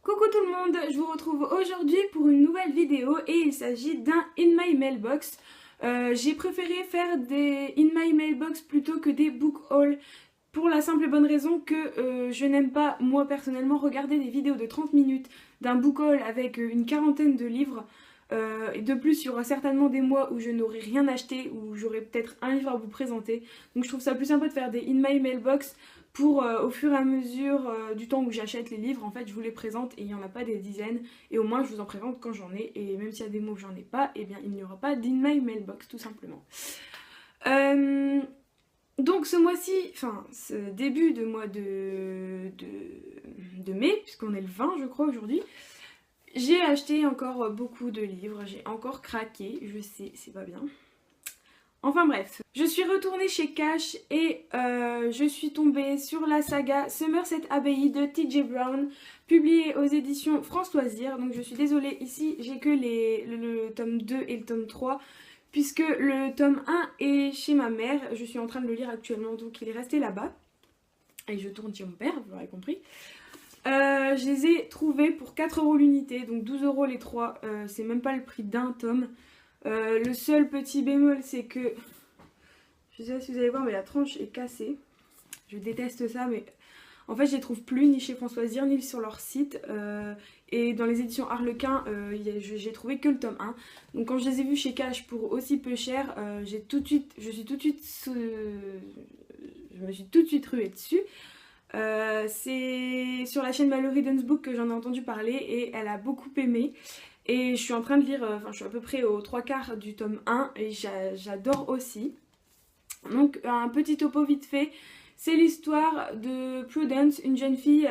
Coucou tout le monde, je vous retrouve aujourd'hui pour une nouvelle vidéo et il s'agit d'un In My Mailbox. J'ai préféré faire des In My Mailbox plutôt que des book haul pour la simple et bonne raison que je n'aime pas, moi personnellement, regarder des vidéos de 30 minutes d'un book haul avec une quarantaine de livres. Et de plus, il y aura certainement des mois où je n'aurai rien acheté, où j'aurai peut-être un livre à vous présenter. Donc je trouve ça plus sympa de faire des In My Mailbox pour au fur et à mesure du temps où j'achète les livres, en fait je vous les présente et il n'y en a pas des dizaines et au moins je vous en présente quand j'en ai et même s'il y a des mots que j'en ai pas, et bien il n'y aura pas d'In My Mailbox tout simplement. Donc ce mois-ci, enfin ce début de mois de mai, puisqu'on est le 20 je crois aujourd'hui, j'ai acheté encore beaucoup de livres, j'ai encore craqué, je sais c'est pas bien. Enfin bref, je suis retournée chez Cash et je suis tombée sur la saga Somerset Abbey de T.J. Brown, publiée aux éditions France Loisirs. Donc je suis désolée, ici j'ai que le tome 2 et le tome 3, puisque le tome 1 est chez ma mère. Je suis en train de le lire actuellement, donc il est resté là-bas. Et je tourne chez mon père, vous l'aurez compris. Je les ai trouvés pour 4 € l'unité, donc 12 € les 3, c'est même pas le prix d'un tome. Le seul petit bémol, c'est que, je sais pas si vous allez voir, mais la tranche est cassée. Je déteste ça, mais en fait je les trouve plus ni chez France Loisirs ni sur leur site. Et dans les éditions Harlequin, j'ai trouvé que le tome 1. Donc quand je les ai vus chez Cash pour aussi peu cher, je me suis tout de suite ruée dessus. C'est sur la chaîne Mallory Dunsbook que j'en ai entendu parler et elle a beaucoup aimé. Et je suis en train de lire, enfin je suis à peu près aux 3/4 du tome 1 et j'adore aussi. Donc un petit topo vite fait, c'est l'histoire de Prudence, une jeune fille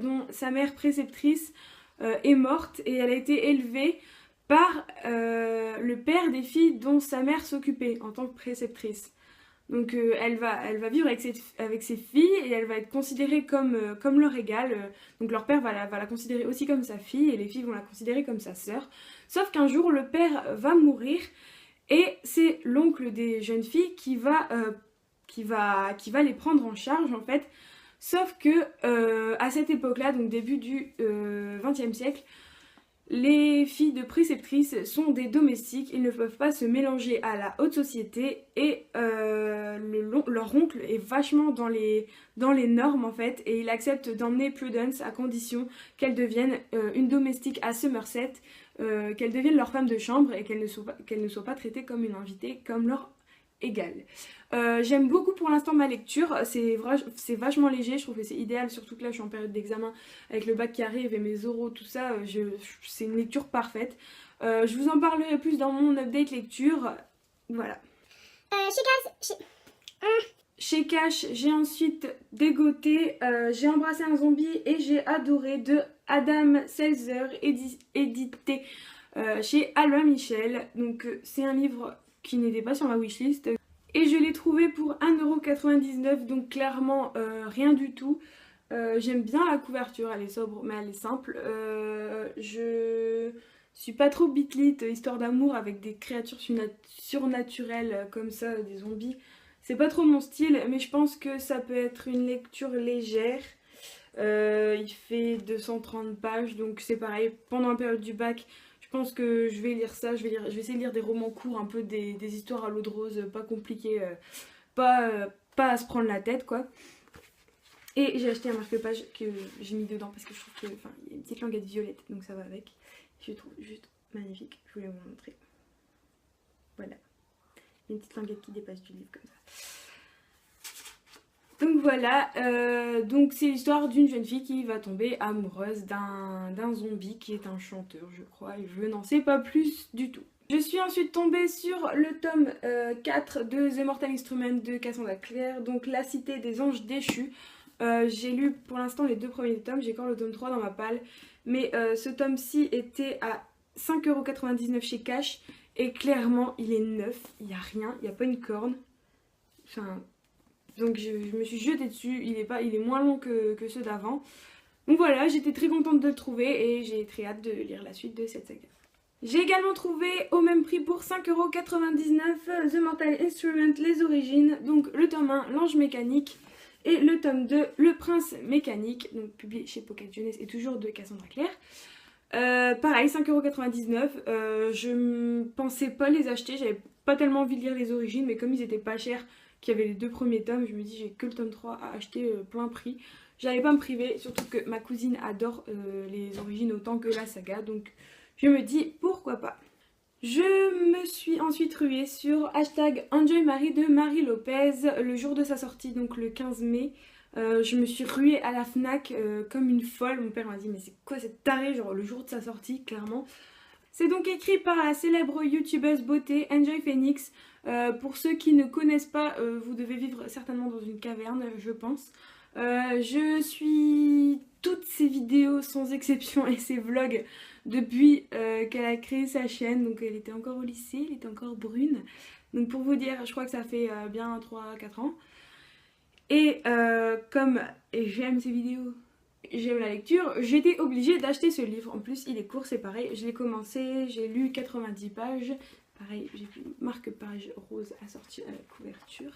dont sa mère préceptrice est morte et elle a été élevée par le père des filles dont sa mère s'occupait en tant que préceptrice. Donc elle va vivre avec ses filles et elle va être considérée comme leur égale. Donc leur père va la considérer aussi comme sa fille et les filles vont la considérer comme sa sœur. Sauf qu'un jour le père va mourir et c'est l'oncle des jeunes filles qui va les prendre en charge en fait. Sauf que à cette époque-là, donc début du XXe siècle, les filles de préceptrices sont des domestiques, ils ne peuvent pas se mélanger à la haute société et leur oncle est vachement dans les normes en fait et il accepte d'emmener Prudence à condition qu'elle devienne une domestique à Somerset, qu'elle devienne leur femme de chambre et qu'elle ne soit pas traitée comme une invitée comme leur égale. J'aime beaucoup pour l'instant ma lecture, c'est vachement léger, je trouve que c'est idéal, surtout que là je suis en période d'examen avec le bac qui arrive et mes oraux, tout ça, c'est une lecture parfaite. Je vous en parlerai plus dans mon update lecture, voilà. Chez Cash, j'ai ensuite dégoté, j'ai embrassé un zombie et j'ai adoré de Adam Selzer, édité chez Albin Michel. Donc c'est un livre qui n'était pas sur ma wishlist. Et je l'ai trouvé pour 1,99 €, donc clairement rien du tout. J'aime bien la couverture, elle est sobre mais elle est simple. Je suis pas trop bitlit, histoire d'amour avec des créatures surnaturelles comme ça, des zombies. C'est pas trop mon style, mais je pense que ça peut être une lecture légère. Il fait 230 pages, donc c'est pareil, pendant la période du bac, je pense que je vais lire ça, je vais essayer de lire des romans courts, un peu des histoires à l'eau de rose, pas compliquées, pas à se prendre la tête quoi. Et j'ai acheté un marque-page que j'ai mis dedans parce que je trouve que, enfin, il y a une petite languette violette, donc ça va avec. Je trouve juste magnifique, je voulais vous montrer. Voilà, il y a une petite languette qui dépasse du livre comme ça. Donc voilà, donc c'est l'histoire d'une jeune fille qui va tomber amoureuse d'un zombie qui est un chanteur je crois et je n'en sais pas plus du tout. Je suis ensuite tombée sur le tome 4 de The Mortal Instrument de Cassandra Clare, donc La Cité des Anges Déchus. J'ai lu pour l'instant les 2 premiers tomes, j'ai encore le tome 3 dans ma palle, mais ce tome-ci était à 5,99 € chez Cash et clairement il est neuf, il n'y a rien, il n'y a pas une corne. Enfin... Donc je me suis jetée dessus, il est moins long que ceux d'avant. Donc voilà, j'étais très contente de le trouver et j'ai très hâte de lire la suite de cette saga. J'ai également trouvé au même prix pour 5,99 € The Mortal Instrument, les origines, donc le tome 1, l'ange mécanique. et le tome 2, Le Prince Mécanique, donc publié chez Pocket Jeunesse et toujours de Cassandra Clare. Pareil, 5,99 €. Je ne pensais pas les acheter, j'avais pas tellement envie de lire les origines, mais comme ils étaient pas chers, qu'il y avait les 2 premiers tomes, je me dis j'ai que le tome 3 à acheter plein prix. J'allais pas me priver, surtout que ma cousine adore les origines autant que la saga, donc je me dis pourquoi pas. Je me suis ensuite ruée sur #EnjoyMarie de Marie Lopez le jour de sa sortie, donc le 15 mai. Je me suis ruée à la Fnac comme une folle. Mon père m'a dit mais c'est quoi cette tarée, genre le jour de sa sortie, clairement. C'est donc écrit par la célèbre youtubeuse beauté Enjoy Phoenix. Pour ceux qui ne connaissent pas, vous devez vivre certainement dans une caverne, je pense. Je suis toutes ses vidéos sans exception et ses vlogs depuis qu'elle a créé sa chaîne. Donc elle était encore au lycée, elle était encore brune. Donc pour vous dire, je crois que ça fait bien 3-4 ans. Et comme j'aime ces vidéos, j'aime la lecture, j'étais obligée d'acheter ce livre. En plus il est court, c'est pareil, je l'ai commencé, j'ai lu 90 pages. Pareil, j'ai vu marque-page rose assorti à la couverture,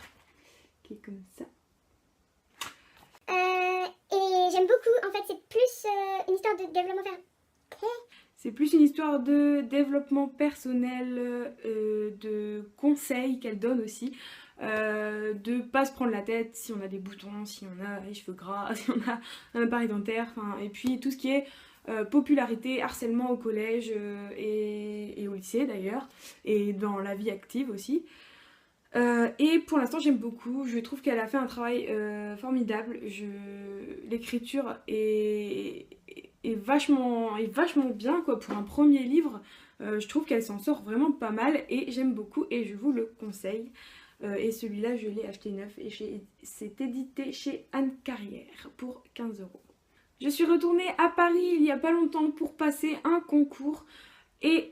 qui est comme ça. Et j'aime beaucoup, en fait c'est plus une histoire de développement personnel. C'est plus une histoire de développement personnel, de conseils qu'elle donne aussi. De pas se prendre la tête si on a des boutons, si on a les cheveux gras, si on a un appareil dentaire, et puis tout ce qui est popularité, harcèlement au collège et au lycée d'ailleurs, et dans la vie active aussi. Et pour l'instant j'aime beaucoup, je trouve qu'elle a fait un travail formidable. L'écriture est vachement bien quoi, pour un premier livre. Je trouve qu'elle s'en sort vraiment pas mal et j'aime beaucoup et je vous le conseille. Et celui-là je l'ai acheté neuf et c'est édité chez Anne Carrière pour 15 €. Je suis retournée à Paris il y a pas longtemps pour passer un concours. Et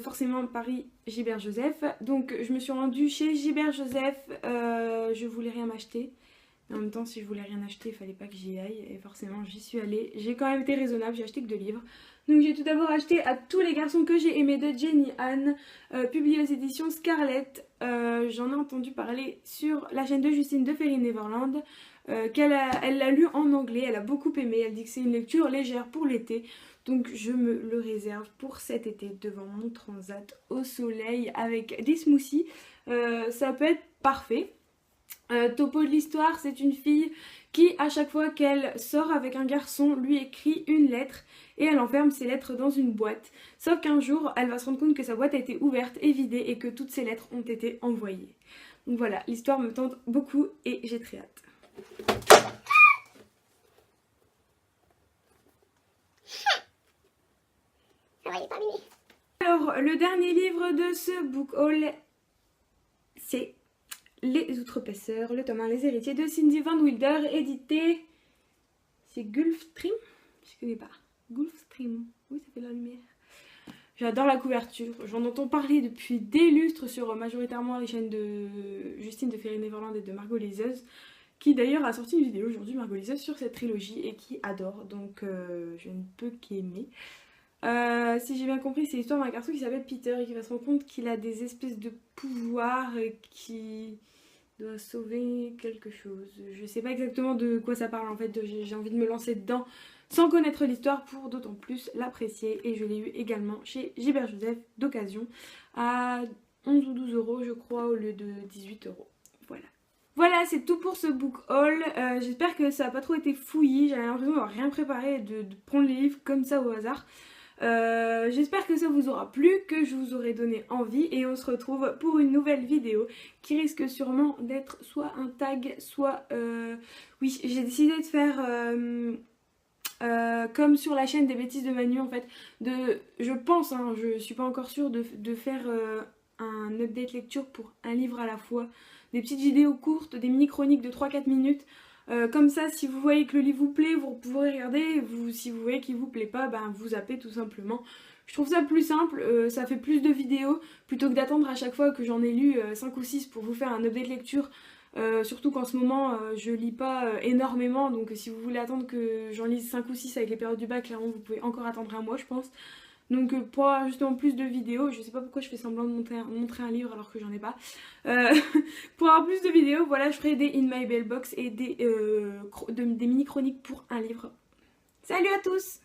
forcément Paris Gilbert Joseph, donc je me suis rendue chez Gilbert Joseph. Je voulais rien m'acheter, mais en même temps si je voulais rien acheter il fallait pas que j'y aille, et forcément j'y suis allée. J'ai quand même été raisonnable, j'ai acheté que 2 livres. Donc j'ai tout d'abord acheté À tous les garçons que j'ai aimés de Jenny Han, publié aux éditions Scarlett. J'en ai entendu parler sur la chaîne de Justine de Fairy Neverland. Elle l'a lu en anglais, elle a beaucoup aimé, elle dit que c'est une lecture légère pour l'été. Donc je me le réserve pour cet été devant mon transat au soleil avec des smoothies. Ça peut être parfait. Topo de l'histoire, c'est une fille qui à chaque fois qu'elle sort avec un garçon lui écrit une lettre et elle enferme ses lettres dans une boîte. Sauf qu'un jour elle va se rendre compte que sa boîte a été ouverte et vidée et que toutes ces lettres ont été envoyées. Donc voilà, l'histoire me tente beaucoup et j'ai très hâte. Alors, le dernier livre de ce book haul, c'est Les Outrepasseurs, le tome 1, Les Héritiers de Cindy Van Wilder, édité... C'est Gulfstream? Je connais pas. Gulfstream. Oui, ça fait la lumière. J'adore la couverture. J'en entends parler depuis des lustres sur majoritairement les chaînes de Justine de Fairy Neverland et de Margot Liseuse, qui d'ailleurs a sorti une vidéo aujourd'hui, Margot Liseuse, sur cette trilogie et qui adore. Donc, je ne peux qu'aimer. Si j'ai bien compris, c'est l'histoire d'un garçon qui s'appelle Peter et qui va se rendre compte qu'il a des espèces de pouvoirs et qui doit sauver quelque chose. Je sais pas exactement de quoi ça parle en fait, j'ai envie de me lancer dedans sans connaître l'histoire pour d'autant plus l'apprécier. Et je l'ai eu également chez Gilbert Joseph d'occasion à 11 ou 12 € je crois au lieu de 18 €. Voilà. Voilà, c'est tout pour ce book haul. J'espère que ça n'a pas trop été fouillis, j'avais l'impression d'avoir rien préparé et de prendre les livres comme ça au hasard. J'espère que ça vous aura plu, que je vous aurai donné envie et on se retrouve pour une nouvelle vidéo qui risque sûrement d'être soit un tag, soit... Oui, j'ai décidé de faire comme sur la chaîne des bêtises de Manu en fait, je pense, hein, je suis pas encore sûre de faire un update lecture pour un livre à la fois, des petites vidéos courtes, des mini-chroniques de 3-4 minutes. Comme ça, si vous voyez que le livre vous plaît, vous pourrez regarder. Si vous voyez qu'il vous plaît pas, ben vous zappez tout simplement. Je trouve ça plus simple, ça fait plus de vidéos plutôt que d'attendre à chaque fois que j'en ai lu 5 ou 6 pour vous faire un update lecture. Surtout qu'en ce moment je lis pas énormément, donc si vous voulez attendre que j'en lise 5 ou 6 avec les périodes du bac, clairement vous pouvez encore attendre un mois je pense. Donc pour avoir justement plus de vidéos, je sais pas pourquoi je fais semblant de montrer un livre alors que j'en ai pas. Pour avoir plus de vidéos, voilà, je ferai des In My Bell Box et des mini chroniques pour un livre. Salut à tous!